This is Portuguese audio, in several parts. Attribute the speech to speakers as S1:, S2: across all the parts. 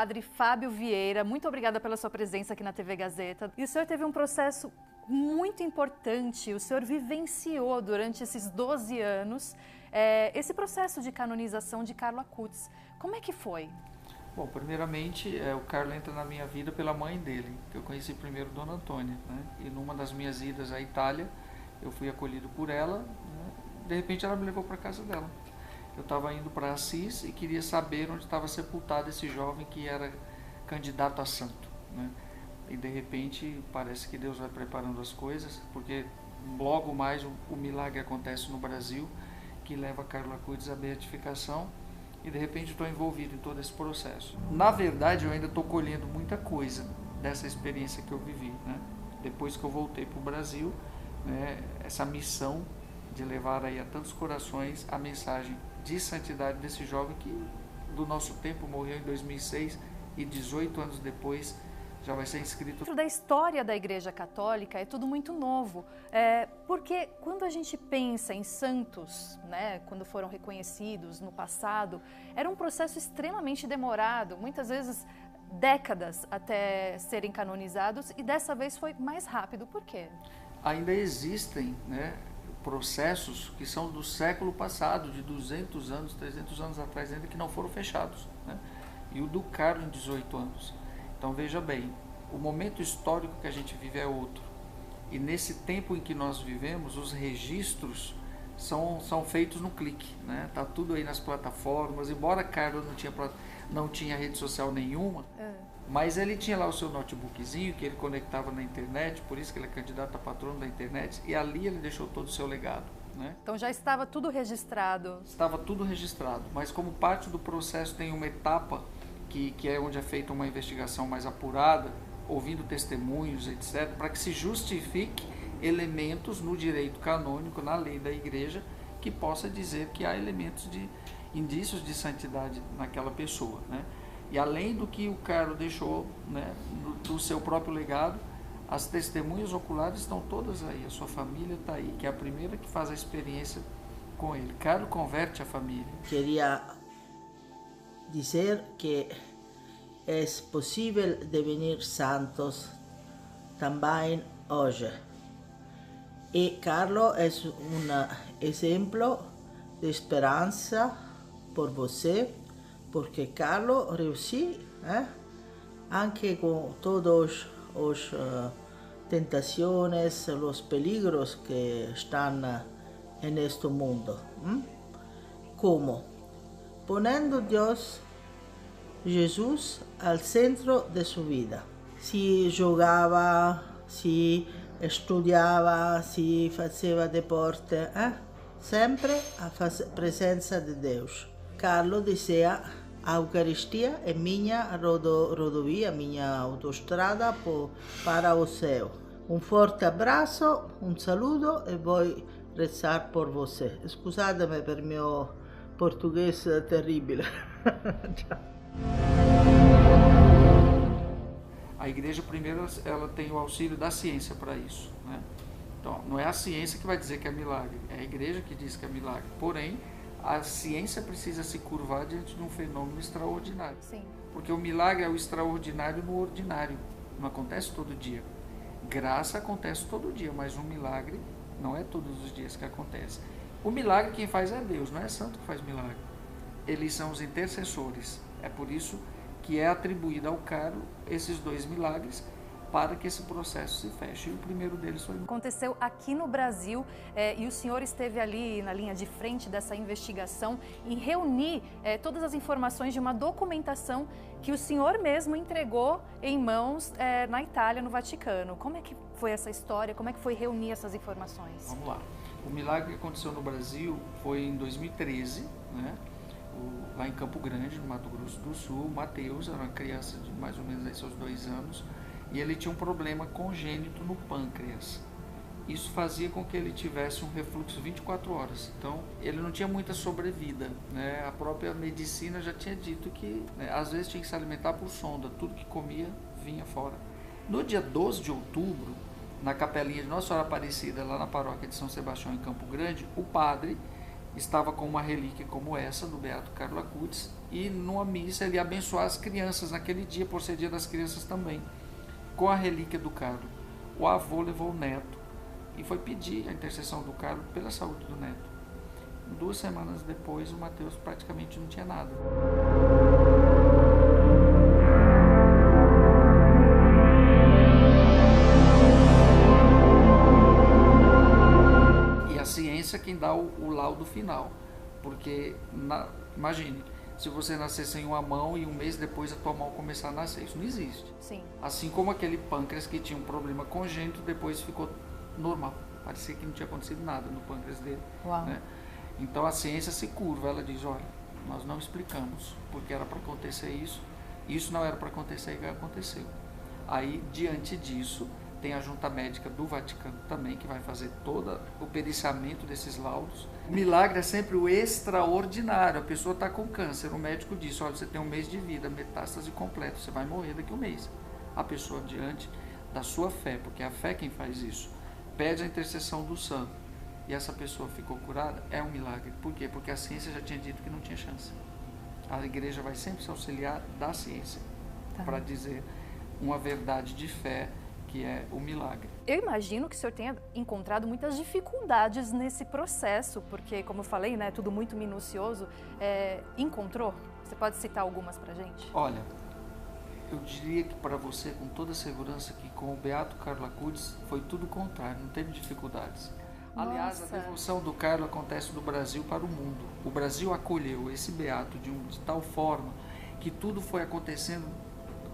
S1: Padre Fábio Vieira, muito obrigada pela sua presença aqui na TV Gazeta. E o senhor teve um processo muito importante, o senhor vivenciou durante esses 12 anos esse processo de canonização de Carlo Acutis. Como é que foi?
S2: Bom, primeiramente, o Carlo entra na minha vida pela mãe dele, que eu conheci primeiro, Dona Antônia, né? E numa das minhas idas à Itália, eu fui acolhido por ela, né? De repente ela me levou para casa dela. Eu estava indo para Assis e queria saber onde estava sepultado esse jovem que era candidato a santo, né? E de repente parece que Deus vai preparando as coisas, porque logo mais o milagre acontece no Brasil, que leva Carlo Acutis à beatificação, e de repente estou envolvido em todo esse processo. Na verdade, eu ainda estou colhendo muita coisa dessa experiência que eu vivi, né? Depois que eu voltei para o Brasil, né, essa missão de levar aí a tantos corações a mensagem de santidade desse jovem que do nosso tempo morreu em 2006 e 18 anos depois já vai ser inscrito.
S1: Dentro da história da Igreja Católica é tudo muito novo, porque quando a gente pensa em santos, né, quando foram reconhecidos no passado, era um processo extremamente demorado, muitas vezes décadas até serem canonizados, e dessa vez foi mais rápido. Por quê?
S2: Ainda existem, né, processos que são do século passado, de 200 anos, 300 anos atrás ainda, que não foram fechados, né? E o do Carlo em 18 anos. Então veja bem, o momento histórico que a gente vive é outro. E nesse tempo em que nós vivemos, os registros são feitos no clique, né? Tá tudo aí nas plataformas, embora Carlo não tinha rede social nenhuma, mas ele tinha lá o seu notebookzinho que ele conectava na internet, por isso que ele é candidato a patrono da internet, e ali ele deixou todo o seu legado, né?
S1: Então já estava tudo registrado?
S2: Estava tudo registrado, mas como parte do processo tem uma etapa que é onde é feita uma investigação mais apurada, ouvindo testemunhos, etc., para que se justifique elementos no direito canônico, na lei da igreja, que possa dizer que há elementos de indícios de santidade naquela pessoa, né? E além do que o Carlo deixou, né, do seu próprio legado, as testemunhas oculares estão todas aí, a sua família está aí, que é a primeira que faz a experiência com ele. Carlo converte a família.
S3: Queria dizer que é possível devenir santos também hoje. E Carlo é exemplo de esperança por você, porque Carlo riuscì, anche con todos os tentaciones, los peligros que están en este mundo. ¿Cómo? Poniendo Dios, Jesús, al centro de su vida. Si giocava, si studiava, si faceva deporte, sempre a presenza di Deus. Carlo dizia: a Eucaristia é minha rodovia, minha autostrada para o céu. Um forte abraço, um saludo e vou rezar por você. Scusatemi per mio português terrível.
S2: A igreja, primeiro, ela tem o auxílio da ciência para isso, né? Então, não é a ciência que vai dizer que é milagre, é a igreja que diz que é milagre. Porém, a ciência precisa se curvar diante de um fenômeno extraordinário.
S1: Sim.
S2: Porque o milagre é o extraordinário no ordinário, não acontece todo dia. Graça acontece todo dia, mas um milagre não é todos os dias que acontece. O milagre quem faz é Deus, não é santo que faz milagre. Eles são os intercessores. É por isso que é atribuído ao Carlo esses dois milagres, para que esse processo se feche. E o primeiro deles foi...
S1: Aconteceu aqui no Brasil, e o senhor esteve ali na linha de frente dessa investigação em reunir todas as informações de uma documentação que o senhor mesmo entregou em mãos na Itália, no Vaticano. Como é que foi essa história? Como é que foi reunir essas informações?
S2: Vamos lá. O milagre que aconteceu no Brasil foi em 2013, né? Lá em Campo Grande, no Mato Grosso do Sul. O Mateus era uma criança de mais ou menos seus 2 anos, e ele tinha um problema congênito no pâncreas. Isso fazia com que ele tivesse um refluxo 24 horas. Então, ele não tinha muita sobrevida, né? A própria medicina já tinha dito que, né, às vezes tinha que se alimentar por sonda, tudo que comia vinha fora. No dia 12 de outubro, na capelinha de Nossa Senhora Aparecida, lá na paróquia de São Sebastião, em Campo Grande, o padre estava com uma relíquia como essa, do Beato Carlo Acutis, e numa missa ele ia abençoar as crianças naquele dia, por ser dia das crianças também, com a relíquia do Carlo. O avô levou o neto e foi pedir a intercessão do Carlo pela saúde do neto. 2 semanas depois, o Mateus praticamente não tinha nada. E a ciência quem dá o laudo final, porque imagine, se você nascer sem uma mão e um mês depois a tua mão começar a nascer, isso não existe.
S1: Sim.
S2: Assim como aquele pâncreas que tinha um problema congênito, depois ficou normal, parecia que não tinha acontecido nada no pâncreas dele.
S1: Uau.
S2: Né? Então a ciência se curva, ela diz, olha, nós não explicamos porque era para acontecer isso não era para acontecer e aconteceu. Aí, diante disso, tem a junta médica do Vaticano também, que vai fazer todo o periciamento desses laudos. O milagre é sempre o extraordinário, a pessoa está com câncer, o médico diz, olha, você tem 1 mês de vida, metástase completa, você vai morrer daqui a 1 mês. A pessoa, diante da sua fé, porque é a fé quem faz isso, pede a intercessão do santo, e essa pessoa ficou curada, é um milagre. Por quê? Porque a ciência já tinha dito que não tinha chance. A igreja vai sempre se auxiliar da ciência para dizer uma verdade de fé, que é o milagre.
S1: Eu imagino que o senhor tenha encontrado muitas dificuldades nesse processo, porque, como eu falei, né, tudo muito minucioso. Encontrou? Você pode citar algumas para a gente?
S2: Olha, eu diria que para você, com toda segurança, que com o Beato Carlo Acutis foi tudo o contrário, não teve dificuldades. Aliás,
S1: Nossa.
S2: a devoção do Carlo acontece do Brasil para o mundo. O Brasil acolheu esse beato de tal forma que tudo foi acontecendo,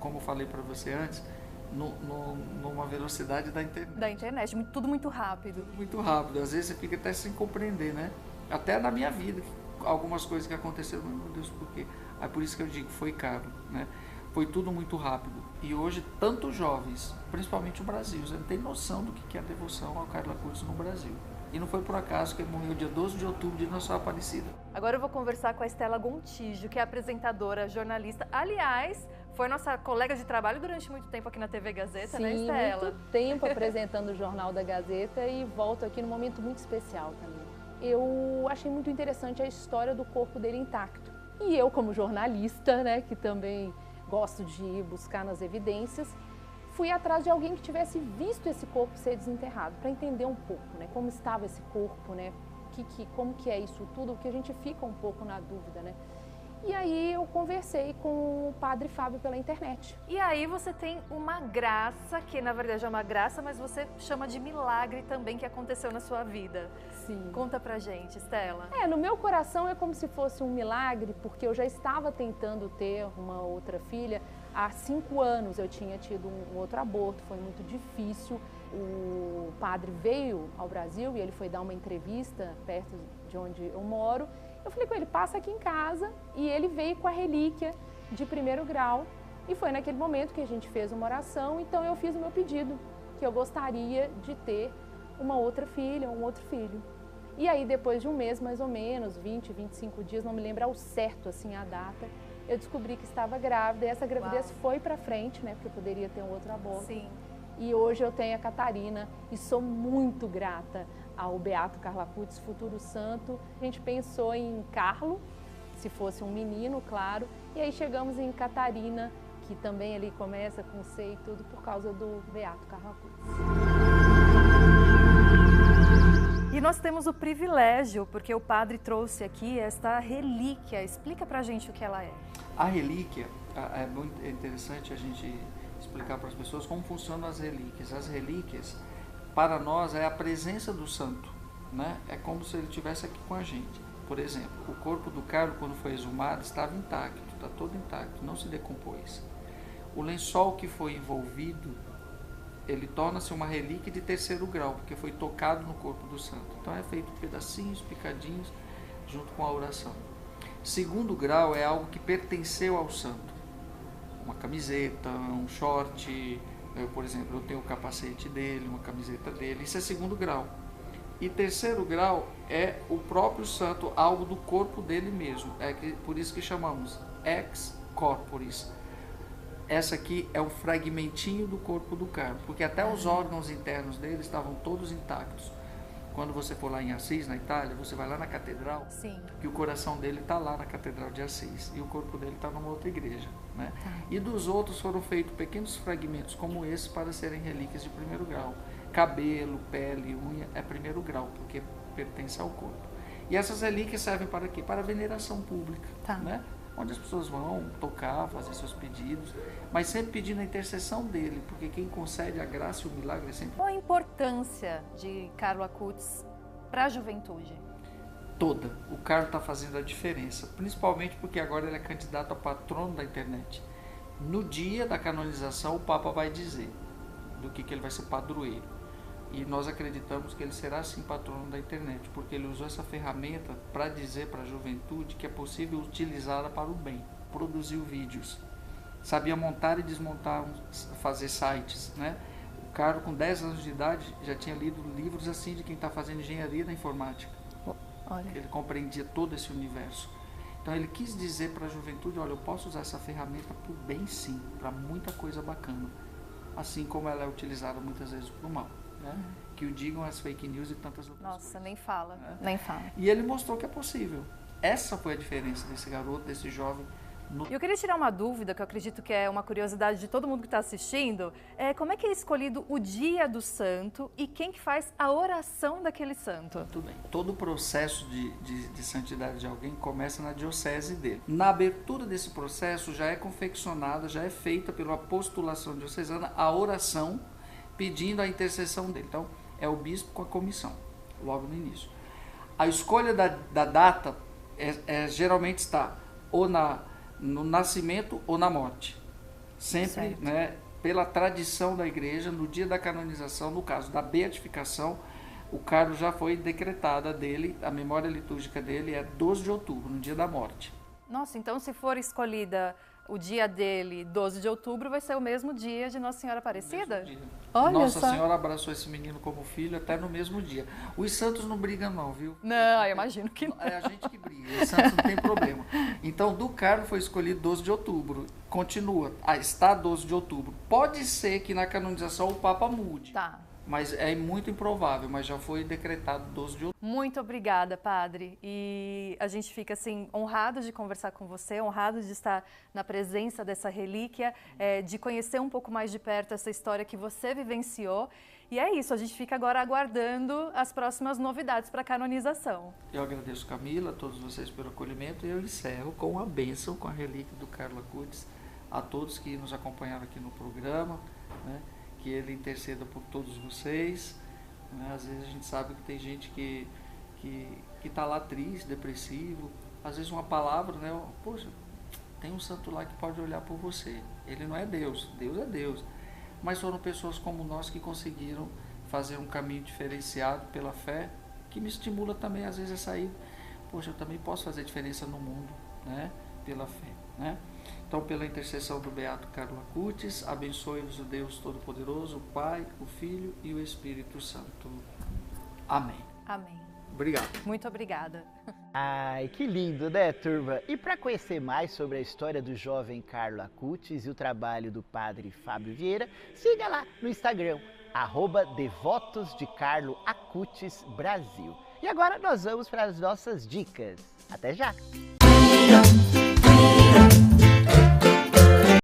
S2: como eu falei para você antes, numa velocidade da internet.
S1: Da internet, tudo muito rápido.
S2: Muito rápido, às vezes você fica até sem compreender, né? Até na minha vida, algumas coisas que aconteceram, meu Deus, por quê? É por isso que eu digo, foi Carlo, né? Foi tudo muito rápido. E hoje, tantos jovens, principalmente o Brasil, você não tem noção do que é a devoção ao Carlo Acutis no Brasil. E não foi por acaso que ele morreu dia 12 de outubro de Nossa Senhora Aparecida.
S1: Agora eu vou conversar com a Estela Gontijo, que é apresentadora, jornalista. Aliás, foi nossa colega de trabalho durante muito tempo aqui na TV Gazeta,
S4: Sim,
S1: né, Estela?
S4: muito tempo apresentando o Jornal da Gazeta e volto aqui num momento muito especial também. Eu achei muito interessante a história do corpo dele intacto. E eu, como jornalista, né, que também gosto de ir buscar nas evidências, fui atrás de alguém que tivesse visto esse corpo ser desenterrado, para entender um pouco, né, como estava esse corpo, né, como que é isso tudo, que a gente fica um pouco na dúvida, né. E aí eu conversei com o padre Fábio pela internet.
S1: E aí você tem uma graça, que na verdade é uma graça, mas você chama de milagre também, que aconteceu na sua vida.
S4: Sim.
S1: Conta pra gente, Estela.
S4: No meu coração é como se fosse um milagre, porque eu já estava tentando ter uma outra filha. Há 5 anos eu tinha tido um outro aborto, foi muito difícil. O padre veio ao Brasil e ele foi dar uma entrevista perto de onde eu moro. Eu falei com ele, passa aqui em casa, e ele veio com a relíquia de 1º grau. E foi naquele momento que a gente fez uma oração, então eu fiz o meu pedido, que eu gostaria de ter uma outra filha, um outro filho. E aí depois de um mês mais ou menos, 20, 25 dias, não me lembro ao certo assim a data, eu descobri que estava grávida, e essa gravidez foi para frente, né, porque eu poderia ter um outro aborto.
S1: Sim.
S4: E hoje eu tenho a Catarina e sou muito grata ao Beato Carlo Acutis, futuro santo. A gente pensou em Carlo, se fosse um menino, claro, e aí chegamos em Catarina, que também ele começa com C e tudo por causa do Beato Carlo Acutis.
S1: E nós temos o privilégio, porque o padre trouxe aqui esta relíquia. Explica pra gente o que ela é.
S2: A relíquia, é muito interessante a gente explicar para as pessoas como funcionam as relíquias. As relíquias, para nós, é a presença do santo, né? É como se ele estivesse aqui com a gente. Por exemplo, o corpo do Carlo, quando foi exumado, estava intacto, está todo intacto, não se decompôs. O lençol que foi envolvido, ele torna-se uma relíquia de 3º grau, porque foi tocado no corpo do santo. Então é feito pedacinhos, picadinhos, junto com a oração. 2º grau é algo que pertenceu ao santo. Uma camiseta, um short, por exemplo, eu tenho o capacete dele, uma camiseta dele, isso é 2º grau. E 3º grau é o próprio santo, algo do corpo dele mesmo. Por isso que chamamos ex corporis. Essa aqui é o fragmentinho do corpo do Carlo, porque até os órgãos internos dele estavam todos intactos. Quando você for lá em Assis, na Itália, você vai lá na catedral,
S1: Sim.
S2: que o coração dele está lá na Catedral de Assis e o corpo dele está numa outra igreja, né? E dos outros foram feitos pequenos fragmentos como esse para serem relíquias de primeiro grau. Cabelo, pele, unha é primeiro grau, porque pertence ao corpo. E essas relíquias servem para quê? Para veneração pública, né? Onde as pessoas vão tocar, fazer seus pedidos, mas sempre pedindo a intercessão dele, porque quem concede a graça e o milagre é sempre...
S1: Qual a importância de Carlo Acutis para a juventude?
S2: Toda. O Carlo está fazendo a diferença, principalmente porque agora ele é candidato a patrono da internet. No dia da canonização, o Papa vai dizer do que ele vai ser padroeiro. E nós acreditamos que ele será sim patrono da internet, porque ele usou essa ferramenta para dizer para a juventude que é possível utilizá-la para o bem. Produziu vídeos, sabia montar e desmontar, fazer sites, né? O Carlo, com 10 anos de idade, já tinha lido livros assim de quem está fazendo engenharia na informática.
S1: Olha.
S2: Ele compreendia todo esse universo. Então ele quis dizer para a juventude, olha, eu posso usar essa ferramenta para o bem sim, para muita coisa bacana, assim como ela é utilizada muitas vezes para o mal. Né? Que o digam as fake news e tantas outras coisas.
S1: Nossa, nem fala,
S2: né?
S1: nem fala.
S2: E ele mostrou que é possível. Essa foi a diferença desse garoto, desse jovem.
S1: Eu queria tirar uma dúvida, que eu acredito que é uma curiosidade de todo mundo que está assistindo. Como é que é escolhido o dia do santo e quem que faz a oração daquele santo?
S2: Tudo bem. Todo o processo de santidade de alguém começa na diocese dele. Na abertura desse processo já é confeccionada, já é feita pela postulação diocesana a oração pedindo a intercessão dele. Então, é o bispo com a comissão, logo no início. A escolha da data geralmente está ou no nascimento ou na morte. Sempre, né, pela tradição da igreja, no dia da canonização, no caso da beatificação, o Carlos já foi decretada dele, a memória litúrgica dele é 12 de outubro, no dia da morte.
S1: Nossa, então se for escolhida o dia dele, 12 de outubro, vai ser o mesmo dia de Nossa Senhora Aparecida?
S2: Olha Nossa só. Senhora abraçou esse menino como filho até no mesmo dia. Os santos não brigam não, viu?
S1: Não, eu imagino que não.
S2: É a gente que briga, os santos não tem problema. Então, do Carlos foi escolhido 12 de outubro. Continua, está 12 de outubro. Pode ser que na canonização o Papa mude.
S1: Tá.
S2: Mas é muito improvável, mas já foi decretado 12 de outubro.
S1: Muito obrigada, padre. E a gente fica assim honrado de conversar com você, honrado de estar na presença dessa relíquia, de conhecer um pouco mais de perto essa história que você vivenciou. E é isso, a gente fica agora aguardando as próximas novidades para a canonização.
S2: Eu agradeço, Camila, a todos vocês pelo acolhimento e eu encerro com a bênção, com a relíquia do Carlo Acutis, a todos que nos acompanharam aqui no programa, né? Que ele interceda por todos vocês, né? Às vezes a gente sabe que tem gente que está lá triste, depressivo, às vezes uma palavra, né? Poxa, tem um santo lá que pode olhar por você, ele não é Deus, Deus é Deus, mas foram pessoas como nós que conseguiram fazer um caminho diferenciado pela fé, que me estimula também às vezes a sair, poxa, eu também posso fazer diferença no mundo, né? Pela fé, né? Então, pela intercessão do Beato Carlo Acutis, abençoe-vos o Deus Todo-Poderoso, o Pai, o Filho e o Espírito Santo. Amém.
S1: Amém.
S2: Obrigado.
S1: Muito obrigada.
S5: Ai, que lindo, né, turma? E para conhecer mais sobre a história do jovem Carlo Acutis e o trabalho do padre Fábio Vieira, siga lá no Instagram, @Devotos de Carlo Acutis Brasil. E agora nós vamos para as nossas dicas. Até já!